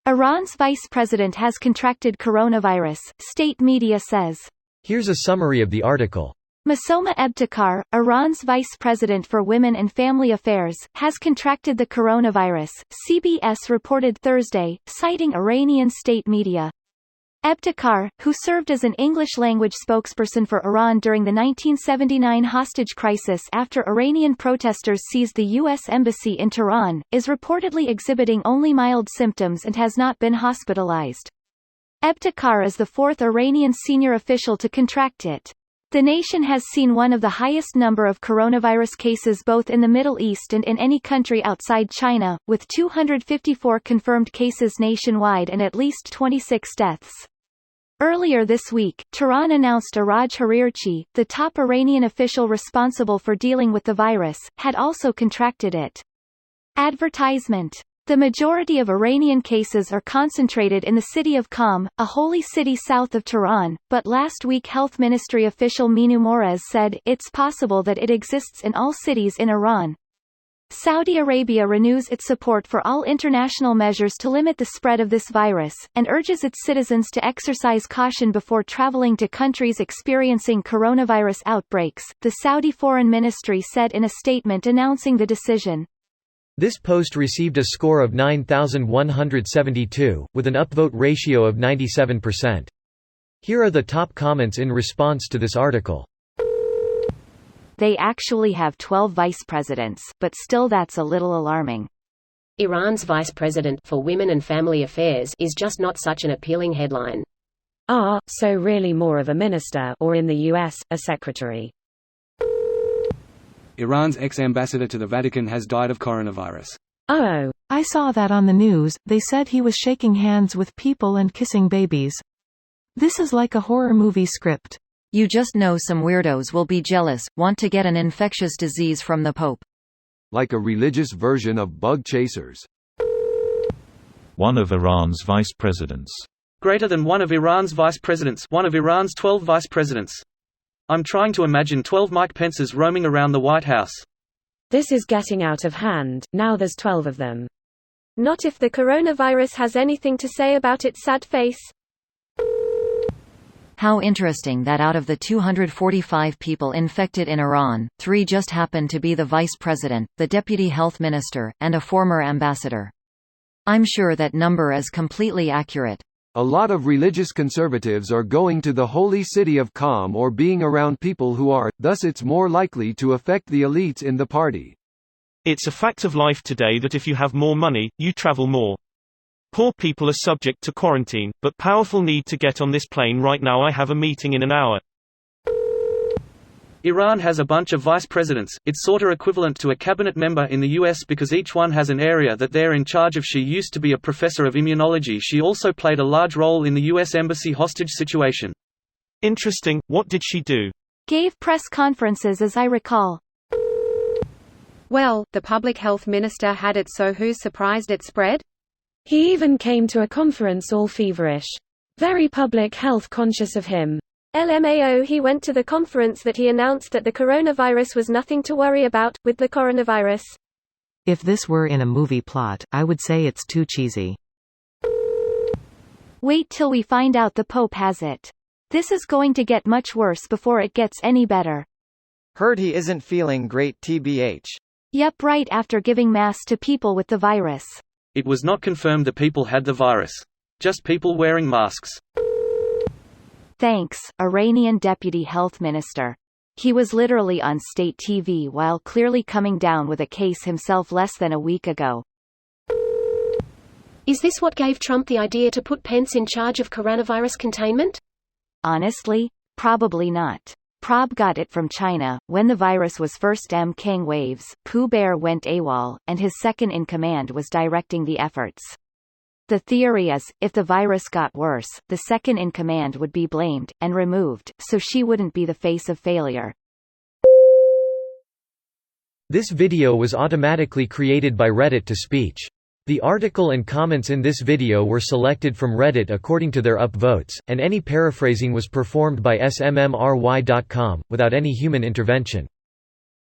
Iran's vice president has contracted coronavirus, state media says. Here's a summary of the article. Masoma Ebtekar, Iran's vice president for Women and Family Affairs, has contracted the coronavirus, CBS reported Thursday, citing Iranian state media. Ebtekar, who served as an English-language spokesperson for Iran during the 1979 hostage crisis after Iranian protesters seized the U.S. embassy in Tehran, is reportedly exhibiting only mild symptoms and has not been hospitalized. Ebtekar is the fourth Iranian senior official to contract it. The nation has seen one of the highest number of coronavirus cases both in the Middle East and in any country outside China, with 254 confirmed cases nationwide and at least 26 deaths. Earlier this week, Tehran announced Araj Harirchi, the top Iranian official responsible for dealing with the virus, had also contracted it. Advertisement. The majority of Iranian cases are concentrated in the city of Qom, a holy city south of Tehran, but last week Health Ministry official Minu Morez said, it's possible that it exists in all cities in Iran. Saudi Arabia renews its support for all international measures to limit the spread of this virus, and urges its citizens to exercise caution before traveling to countries experiencing coronavirus outbreaks, the Saudi Foreign Ministry said in a statement announcing the decision. This post received a score of 9,172, with an upvote ratio of 97%. Here are the top comments in response to this article. They actually have 12 vice presidents, but still that's a little alarming. Iran's vice president for Women and Family Affairs is just not such an appealing headline. So really more of a minister, or in the US, a secretary. Iran's ex-ambassador to the Vatican has died of coronavirus. Oh, I saw that on the news. They said he was shaking hands with people and kissing babies. This is like a horror movie script. You just know some weirdos will be jealous, want to get an infectious disease from the Pope. Like a religious version of bug chasers. One of Iran's vice presidents. Greater than one of Iran's vice presidents, one of Iran's 12 vice presidents. I'm trying to imagine 12 Mike Pences roaming around the White House. This is getting out of hand, now there's 12 of them. Not if the coronavirus has anything to say about its sad face. How interesting that out of the 245 people infected in Iran, 3 just happened to be the vice president, the deputy health minister, and a former ambassador. I'm sure that number is completely accurate. A lot of religious conservatives are going to the holy city of Qom or being around people who are, thus it's more likely to affect the elites in the party. It's a fact of life today that if you have more money, you travel more. Poor people are subject to quarantine, but powerful need to get on this plane right now. I have a meeting in an hour. Iran has a bunch of vice presidents. It's sorta equivalent to a cabinet member in the US because each one has an area that they're in charge of. She used to be a professor of immunology. She also played a large role in the US embassy hostage situation. Interesting, what did she do? Gave press conferences as I recall. Well, the public health minister had it, so who's surprised it spread? He even came to a conference all feverish. Very public health conscious of him. LMAO, he went to the conference that he announced that the coronavirus was nothing to worry about, with the coronavirus. If this were in a movie plot, I would say it's too cheesy. Wait till we find out the Pope has it. This is going to get much worse before it gets any better. Heard he isn't feeling great tbh. Yep, right after giving mass to people with the virus. It was not confirmed the people had the virus. Just people wearing masks. Thanks, Iranian deputy health minister. He was literally on state TV while clearly coming down with a case himself less than a week ago. Is this what gave Trump the idea to put Pence in charge of coronavirus containment? Honestly, probably not. Prob got it from China. When the virus was first King waves, Pooh Bear went AWOL, and his second-in-command was directing the efforts. The theory is, if the virus got worse, the second-in-command would be blamed, and removed, so she wouldn't be the face of failure. This video was automatically created by Reddit to speech. The article and comments in this video were selected from Reddit according to their upvotes, and any paraphrasing was performed by smmry.com, without any human intervention.